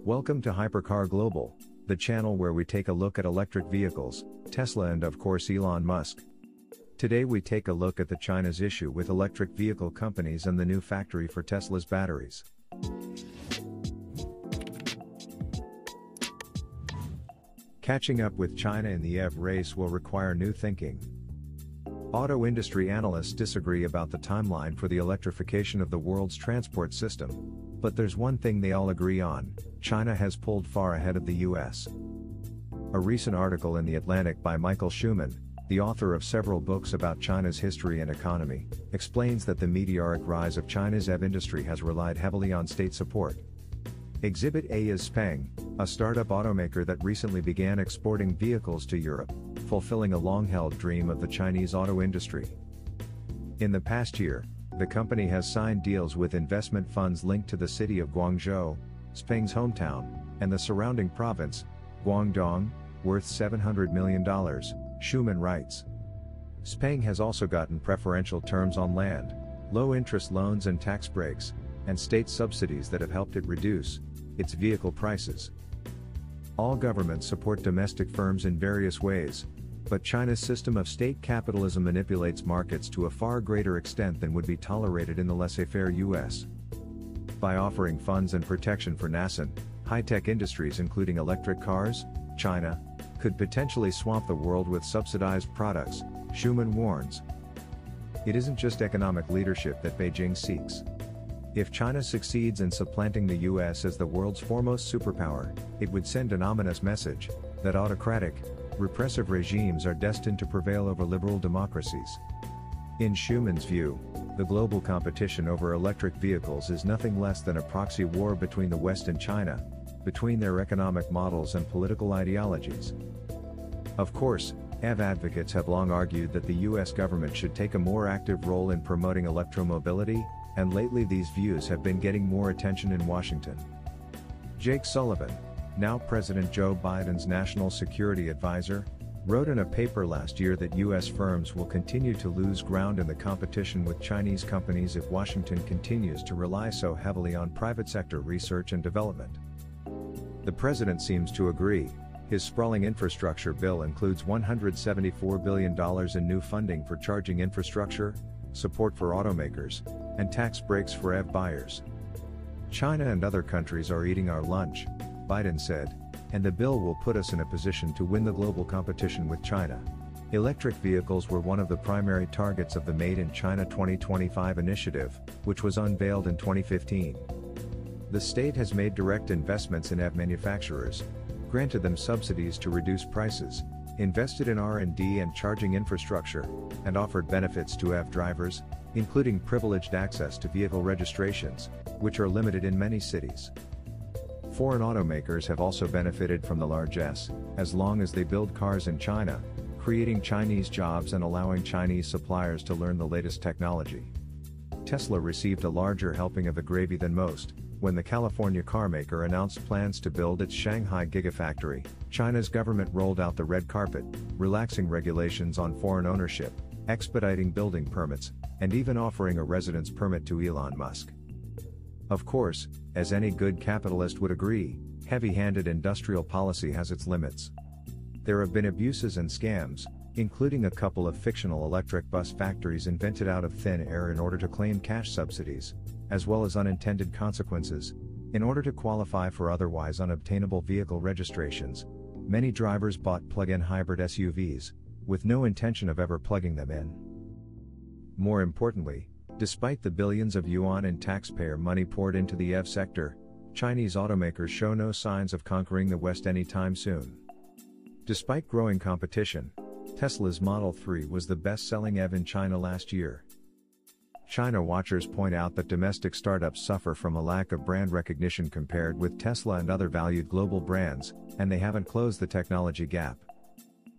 Welcome to Hypercar Global, the channel where we take a look at electric vehicles, Tesla and of course Elon Musk. Today we take a look at the China's issue with electric vehicle companies and the new factory for Tesla's batteries. Catching up with China in the EV race will require new thinking. Auto industry analysts disagree about the timeline for the electrification of the world's transport system. But there's one thing they all agree on: China has pulled far ahead of the US. A recent article in The Atlantic by Michael Schumann, the author of several books about China's history and economy, explains that the meteoric rise of China's EV industry has relied heavily on state support. Exhibit A is SpaceX, a startup automaker that recently began exporting vehicles to Europe, fulfilling a long-held dream of the Chinese auto industry. In the past year, the company has signed deals with investment funds linked to the city of Guangzhou, SpaceX's hometown, and the surrounding province, Guangdong, worth $700 million, Schumann writes. SpaceX has also gotten preferential terms on land, low-interest loans and tax breaks, and state subsidies that have helped it reduce its vehicle prices. All governments support domestic firms in various ways, but China's system of state capitalism manipulates markets to a far greater extent than would be tolerated in the laissez-faire US. By offering funds and protection for nascent, high-tech industries including electric cars, China could potentially swamp the world with subsidized products, Schumann warns. It isn't just economic leadership that Beijing seeks. If China succeeds in supplanting the US as the world's foremost superpower, it would send an ominous message that autocratic, repressive regimes are destined to prevail over liberal democracies. In Schumann's view, the global competition over electric vehicles is nothing less than a proxy war between the West and China, between their economic models and political ideologies. Of course, EV advocates have long argued that the US government should take a more active role in promoting electromobility, and lately these views have been getting more attention in Washington. Jake Sullivan, now President Joe Biden's national security advisor, wrote in a paper last year that US firms will continue to lose ground in the competition with Chinese companies if Washington continues to rely so heavily on private sector research and development. The president seems to agree. His sprawling infrastructure bill includes $174 billion in new funding for charging infrastructure, support for automakers, and tax breaks for EV buyers. China and other countries are eating our lunch, Biden said, and the bill will put us in a position to win the global competition with China. Electric vehicles were one of the primary targets of the Made in China 2025 initiative, which was unveiled in 2015. The state has made direct investments in EV manufacturers, granted them subsidies to reduce prices, invested in R&D and charging infrastructure, and offered benefits to EV drivers, including privileged access to vehicle registrations, which are limited in many cities. Foreign automakers have also benefited from the largesse, as long as they build cars in China, creating Chinese jobs and allowing Chinese suppliers to learn the latest technology. Tesla received a larger helping of the gravy than most, when the California carmaker announced plans to build its Shanghai Gigafactory. China's government rolled out the red carpet, relaxing regulations on foreign ownership, expediting building permits, and even offering a residence permit to Elon Musk. Of course, as any good capitalist would agree, heavy-handed industrial policy has its limits. There have been abuses and scams, including a couple of fictional electric bus factories invented out of thin air in order to claim cash subsidies, as well as unintended consequences. In order to qualify for otherwise unobtainable vehicle registrations, many drivers bought plug-in hybrid SUVs, with no intention of ever plugging them in. More importantly, despite the billions of yuan in taxpayer money poured into the EV sector, Chinese automakers show no signs of conquering the West anytime soon. Despite growing competition, Tesla's Model 3 was the best-selling EV in China last year. China watchers point out that domestic startups suffer from a lack of brand recognition compared with Tesla and other valued global brands, and they haven't closed the technology gap.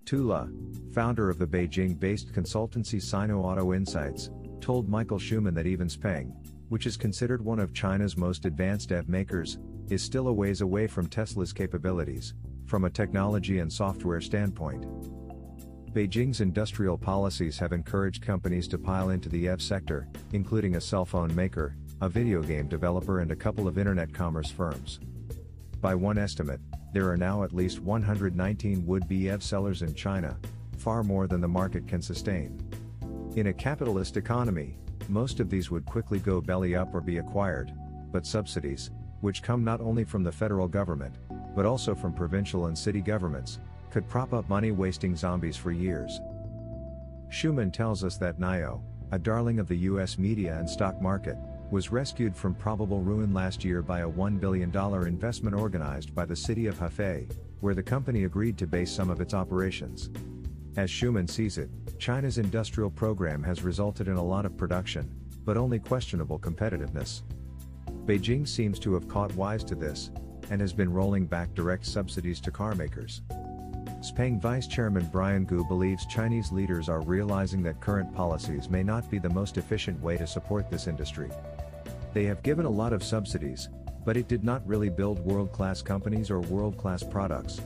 Tula, founder of the Beijing-based consultancy Sino Auto Insights, told Michael Schumann that even SpaceX, which is considered one of China's most advanced EV makers, is still a ways away from Tesla's capabilities, from a technology and software standpoint. Beijing's industrial policies have encouraged companies to pile into the EV sector, including a cell phone maker, a video game developer and a couple of internet commerce firms. By one estimate, there are now at least 119 would-be EV sellers in China, far more than the market can sustain. In a capitalist economy, most of these would quickly go belly up or be acquired, but subsidies, which come not only from the federal government, but also from provincial and city governments, could prop up money-wasting zombies for years. Schumann tells us that NIO, a darling of the US media and stock market, was rescued from probable ruin last year by a $1 billion investment organized by the city of Hefei, where the company agreed to base some of its operations. As Schumann sees it, China's industrial program has resulted in a lot of production, but only questionable competitiveness. Beijing seems to have caught wise to this, and has been rolling back direct subsidies to car makers. SPANG Vice Chairman Brian Gu believes Chinese leaders are realizing that current policies may not be the most efficient way to support this industry. They have given a lot of subsidies, but it did not really build world-class companies or world-class products.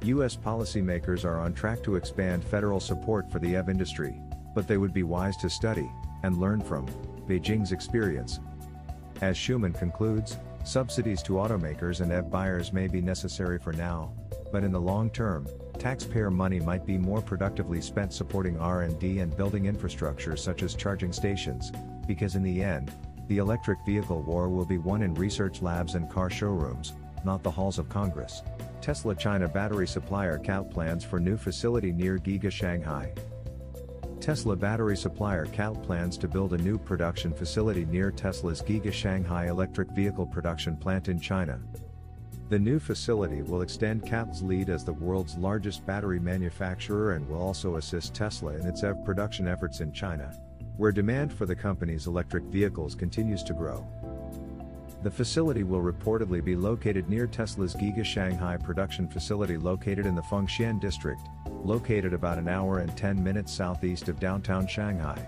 US policymakers are on track to expand federal support for the EV industry, but they would be wise to study and learn from Beijing's experience. As Schumann concludes, subsidies to automakers and EV buyers may be necessary for now, but in the long term, taxpayer money might be more productively spent supporting R&D and building infrastructure such as charging stations, because in the end, the electric vehicle war will be won in research labs and car showrooms, not the halls of Congress. Tesla China battery supplier CAT plans for new facility near Giga Shanghai. Tesla battery supplier CAT plans to build a new production facility near Tesla's Giga Shanghai electric vehicle production plant in China. The new facility will extend CAT's lead as the world's largest battery manufacturer and will also assist Tesla in its EV production efforts in China, where demand for the company's electric vehicles continues to grow. The facility will reportedly be located near Tesla's Giga Shanghai production facility located in the Fengxian district, located about an hour and 10 minutes southeast of downtown Shanghai.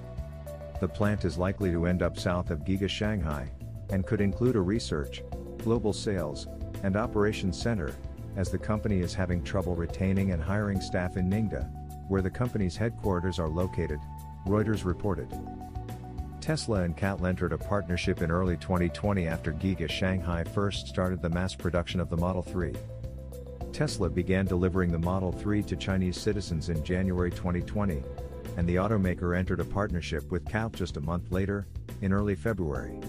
The plant is likely to end up south of Giga Shanghai, and could include a research, global sales, and operations center, as the company is having trouble retaining and hiring staff in Ningda, where the company's headquarters are located, Reuters reported. Tesla and CAT entered a partnership in early 2020 after Giga Shanghai first started the mass production of the Model 3. Tesla began delivering the Model 3 to Chinese citizens in January 2020, and the automaker entered a partnership with CAT just a month later, in early February.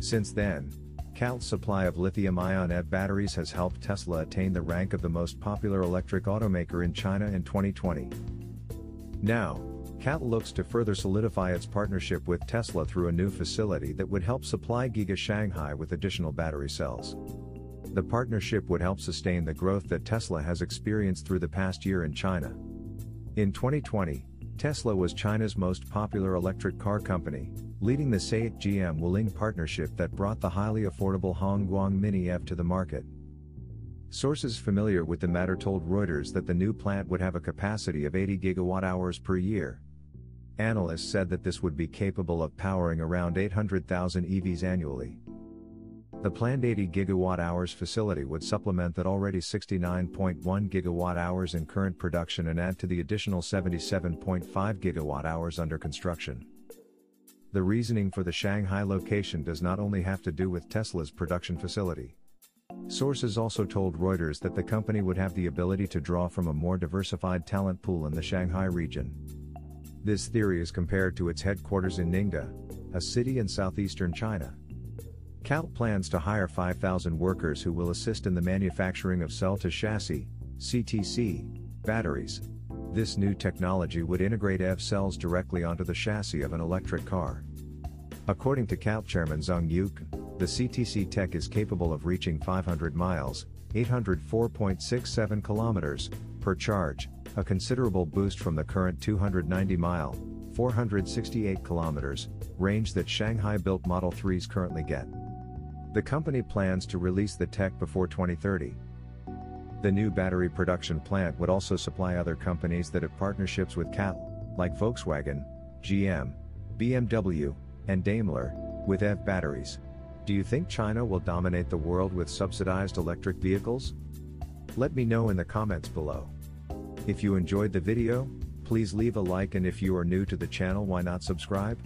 Since then, CAT's supply of lithium-ion EV batteries has helped Tesla attain the rank of the most popular electric automaker in China in 2020. Now, CAT looks to further solidify its partnership with Tesla through a new facility that would help supply Giga Shanghai with additional battery cells. The partnership would help sustain the growth that Tesla has experienced through the past year in China. In 2020, Tesla was China's most popular electric car company, leading the SAIC GM Wuling partnership that brought the highly affordable Hongguang Mini EV to the market. Sources familiar with the matter told Reuters that the new plant would have a capacity of 80 gigawatt-hours per year. Analysts said that this would be capable of powering around 800,000 EVs annually. The planned 80 gigawatt-hours facility would supplement that already 69.1 gigawatt-hours in current production and add to the additional 77.5 gigawatt-hours under construction. The reasoning for the Shanghai location does not only have to do with Tesla's production facility. Sources also told Reuters that the company would have the ability to draw from a more diversified talent pool in the Shanghai region. This theory is compared to its headquarters in Ningda, a city in southeastern China. CAT plans to hire 5,000 workers who will assist in the manufacturing of cell-to-chassis (CTC) batteries. This new technology would integrate EV cells directly onto the chassis of an electric car. According to CAT Chairman Zheng Yuk, the CTC tech is capable of reaching 500 miles (804.67 kilometers) per charge, a considerable boost from the current 290-mile (468 kilometers) range that Shanghai-built Model 3s currently get. The company plans to release the tech before 2030. The new battery production plant would also supply other companies that have partnerships with CAT, like Volkswagen, GM, BMW, and Daimler, with EV batteries. Do you think China will dominate the world with subsidized electric vehicles? Let me know in the comments below. If you enjoyed the video, please leave a like, and if you are new to the channel, why not subscribe?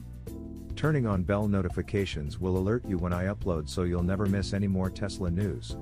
Turning on bell notifications will alert you when I upload so you'll never miss any more Tesla news.